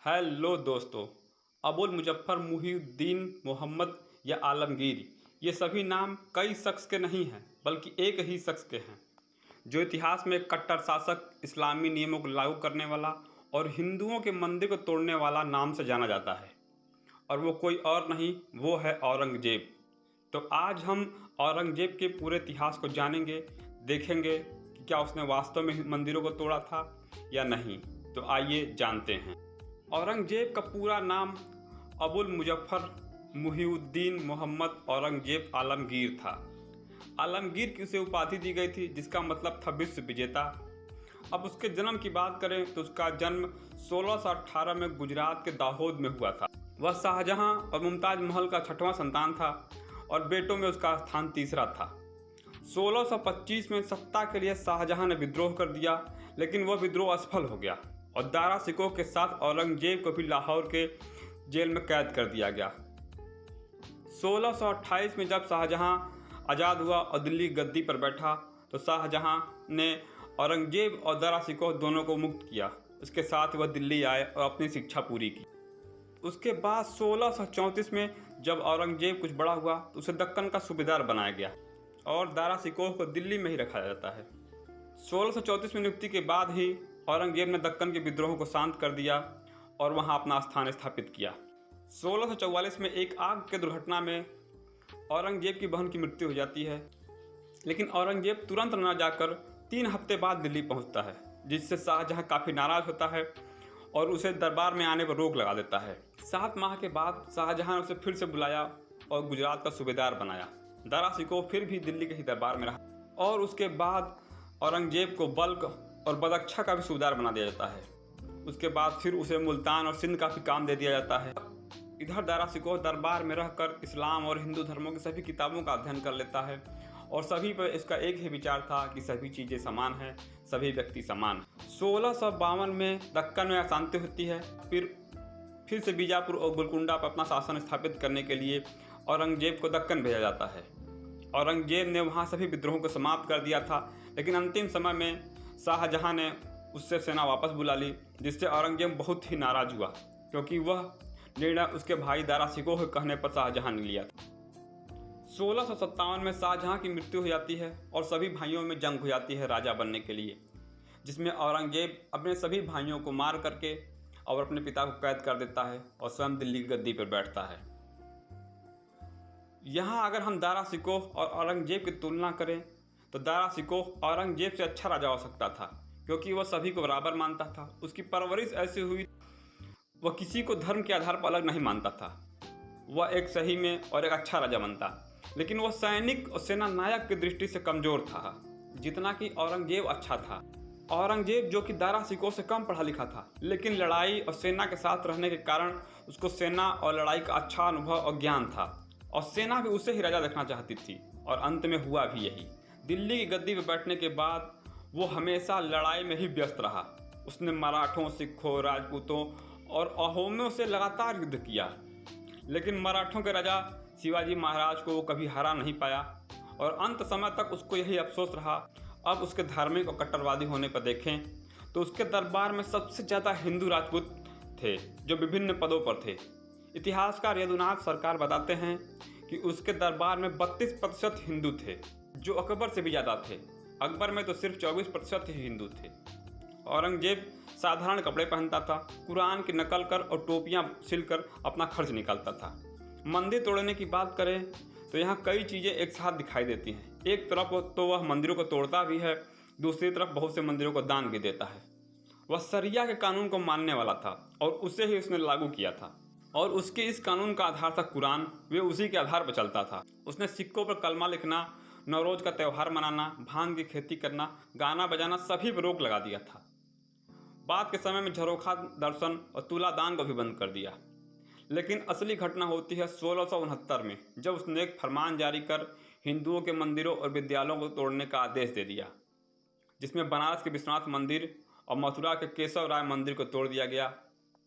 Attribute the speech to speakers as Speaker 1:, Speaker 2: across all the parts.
Speaker 1: Hello दोस्तों। अबुल मुजफ्फर मुहिउद्दीन मोहम्मद या आलमगीर, ये सभी नाम कई शख्स के नहीं हैं बल्कि एक ही शख्स के हैं जो इतिहास में कट्टर शासक, इस्लामी नियमों को लागू करने वाला और हिंदुओं के मंदिर को तोड़ने वाला नाम से जाना जाता है। और वो कोई और नहीं, वो है औरंगजेब। तो आज हम औरंगजेब के पूरे इतिहास को जानेंगे, देखेंगे कि क्या उसने वास्तव में मंदिरों को तोड़ा था या नहीं। तो आइए जानते हैं। औरंगजेब का पूरा नाम अबुल मुजफ्फर मुहिउद्दीन मोहम्मद औरंगजेब आलमगीर था। आलमगीर की उसे उपाधि दी गई थी जिसका मतलब था विश्व विजेता। अब उसके जन्म की बात करें तो उसका जन्म 1618 में गुजरात के दाहोद में हुआ था। वह शाहजहां और मुमताज़ महल का छठवां संतान था और बेटों में उसका स्थान तीसरा था। 1625 में सत्ता के लिए शाहजहां ने विद्रोह कर दिया, लेकिन वह विद्रोह असफल हो गया और दारा सिकोह के साथ औरंगजेब को भी लाहौर के जेल में कैद कर दिया गया। 1628 में जब शाहजहां आज़ाद हुआ और दिल्ली गद्दी पर बैठा तो शाहजहां ने औरंगजेब और दारा सिकोह दोनों को मुक्त किया। उसके साथ वह दिल्ली आए और अपनी शिक्षा पूरी की। उसके बाद 1634 में जब औरंगजेब कुछ बड़ा हुआ तो उसे दक्कन का सूबेदार बनाया गया और दारा सिकोह को दिल्ली में ही रखा जाता है। 1634 में नियुक्ति के बाद ही औरंगजेब ने दक्कन के विद्रोह को शांत कर दिया और वहां अपना स्थान स्थापित किया। 1644 में एक आग के दुर्घटना में औरंगजेब की बहन की मृत्यु हो जाती है, लेकिन औरंगजेब तुरंत न जाकर 3 हफ्ते बाद दिल्ली पहुंचता है, जिससे शाहजहां काफ़ी नाराज़ होता है और उसे दरबार में आने पर रोक लगा देता है। 7 माह के बाद शाहजहां ने उसे फिर से बुलाया और गुजरात का सूबेदार बनाया। दारा सिकोह फिर भी दिल्ली के ही दरबार में रहा और उसके बाद औरंगजेब को बल्ख और बदख्शां का भी सूबेदार बना दिया जाता है। उसके बाद फिर उसे मुल्तान और सिंध का भी काम दे दिया जाता है। इधर दारा सिकोह दरबार में रहकर इस्लाम और हिंदू धर्मों की सभी किताबों का अध्ययन कर लेता है और सभी पर इसका एक ही विचार था कि सभी चीज़ें समान हैं, सभी व्यक्ति समान हैं। 1652 में दक्कन में अशांति होती है। फिर से बीजापुर और गोलकुंडा पर अपना शासन स्थापित करने के लिए औरंगजेब को दक्कन भेजा जाता है। औरंगजेब ने वहाँ सभी विद्रोहों को समाप्त कर दिया था, लेकिन अंतिम समय में शाहजहां ने उससे सेना वापस बुला ली, जिससे औरंगजेब बहुत ही नाराज़ हुआ क्योंकि वह निर्णय उसके भाई दारा सिकोह के कहने पर शाहजहां ने लिया था। 1657 में शाहजहां की मृत्यु हो जाती है और सभी भाइयों में जंग हो जाती है राजा बनने के लिए, जिसमें औरंगजेब अपने सभी भाइयों को मार करके और अपने पिता को कैद कर देता है और स्वयं दिल्ली की गद्दी पर बैठता है। यहाँ अगर हम दारा सिकोह और औरंगजेब की तुलना करें तो दारा सिकोह औरंगजेब से अच्छा राजा हो सकता था क्योंकि वह सभी को बराबर मानता था। उसकी परवरिश ऐसी हुई, वह किसी को धर्म के आधार पर अलग नहीं मानता था। वह एक सही में और एक अच्छा राजा बनता, लेकिन वह सैनिक और सेना नायक की दृष्टि से कमज़ोर था जितना कि औरंगजेब अच्छा था। औरंगजेब जो कि दारा सिकोह से कम पढ़ा लिखा था, लेकिन लड़ाई और सेना के साथ रहने के कारण उसको सेना और लड़ाई का अच्छा अनुभव और ज्ञान था और सेना भी उसे ही राजा देखना चाहती थी और अंत में हुआ भी यही। दिल्ली की गद्दी पर बैठने के बाद वो हमेशा लड़ाई में ही व्यस्त रहा। उसने मराठों, सिखों, राजपूतों और अहोमियों से लगातार युद्ध किया, लेकिन मराठों के राजा शिवाजी महाराज को वो कभी हरा नहीं पाया और अंत समय तक उसको यही अफसोस रहा। अब उसके धार्मिक और कट्टरवादी होने पर देखें तो उसके दरबार में सबसे ज़्यादा हिंदू राजपूत थे जो विभिन्न पदों पर थे। इतिहासकार यदुनाथ सरकार बताते हैं कि उसके दरबार में 32% हिंदू थे, जो अकबर से भी ज़्यादा थे। अकबर में तो सिर्फ 24% ही हिंदू थे। औरंगजेब साधारण कपड़े पहनता था, कुरान की नकल कर और टोपियां सिलकर अपना खर्च निकालता था। मंदिर तोड़ने की बात करें तो यहाँ कई चीज़ें एक साथ दिखाई देती हैं। एक तरफ तो वह मंदिरों को तोड़ता भी है, दूसरी तरफ बहुत से मंदिरों को दान भी देता है। वह शरिया के कानून को मानने वाला था और उसे ही उसने लागू किया था और उसके इस कानून का आधार था कुरान। वे उसी के आधार पर चलता था। उसने सिक्कों पर कलमा लिखना, नवरोज़ का त्यौहार मनाना, भांग की खेती करना, गाना बजाना सभी पर रोक लगा दिया था। बाद के समय में झरोखा दर्शन और तुलादान को भी बंद कर दिया। लेकिन असली घटना होती है 1669 में, जब उसने एक फरमान जारी कर हिंदुओं के मंदिरों और विद्यालयों को तोड़ने का आदेश दे दिया, जिसमें बनारस के विश्वनाथ मंदिर और मथुरा के केशव राय मंदिर को तोड़ दिया गया।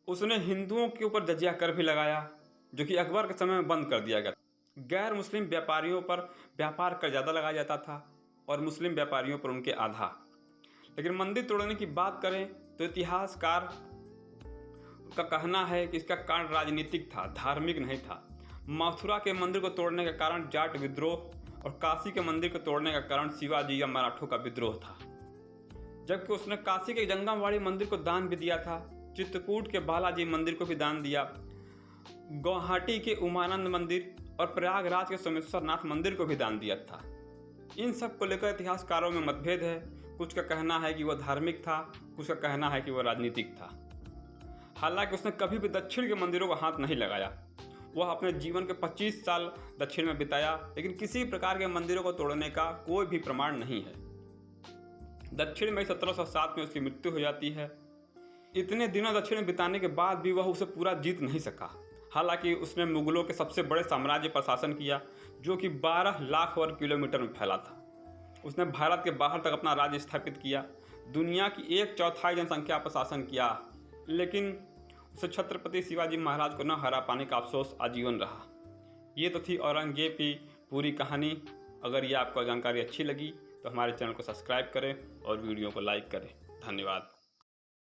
Speaker 1: उसने हिंदुओं के ऊपर जजिया कर भी लगाया, जो कि अकबर के समय में बंद कर दिया गया। गैर मुस्लिम व्यापारियों पर व्यापार कर ज़्यादा लगाया जाता था और मुस्लिम व्यापारियों पर उनके आधा। लेकिन मंदिर तोड़ने की बात करें तो इतिहासकार का कहना है कि इसका कारण राजनीतिक था, धार्मिक नहीं था। मथुरा के मंदिर को तोड़ने का कारण जाट विद्रोह और काशी के मंदिर को तोड़ने का कारण शिवाजी या मराठों का विद्रोह था। जबकि उसने काशी के जंगमवाड़ी मंदिर को दान भी दिया था, चित्रकूट के बालाजी मंदिर को भी दान दिया, गुवाहाटी के उमानंद मंदिर और प्रयागराज के सोमेश्वरनाथ मंदिर को भी दान दिया था। इन सब को लेकर इतिहासकारों में मतभेद है। कुछ का कहना है कि वह धार्मिक था, कुछ का कहना है कि वह राजनीतिक था। हालांकि उसने कभी भी दक्षिण के मंदिरों को हाथ नहीं लगाया। वह अपने जीवन के 25 साल दक्षिण में बिताया, लेकिन किसी प्रकार के मंदिरों को तोड़ने का कोई भी प्रमाण नहीं है। दक्षिण में 1707 में उसकी मृत्यु हो जाती है। इतने दिनों दक्षिण में बिताने के बाद भी वह उसे पूरा जीत नहीं सका। हालांकि उसने मुगलों के सबसे बड़े साम्राज्य पर शासन किया, जो कि 12 लाख वर्ग किलोमीटर में फैला था। उसने भारत के बाहर तक अपना राज्य स्थापित किया, दुनिया की 1/4 जनसंख्या पर शासन किया, लेकिन उसे छत्रपति शिवाजी महाराज को न हरा पाने का अफसोस आजीवन रहा। ये तो थी औरंगजेब की पूरी कहानी। अगर ये आपको जानकारी अच्छी लगी तो हमारे चैनल को सब्सक्राइब करें और वीडियो को लाइक करें। धन्यवाद।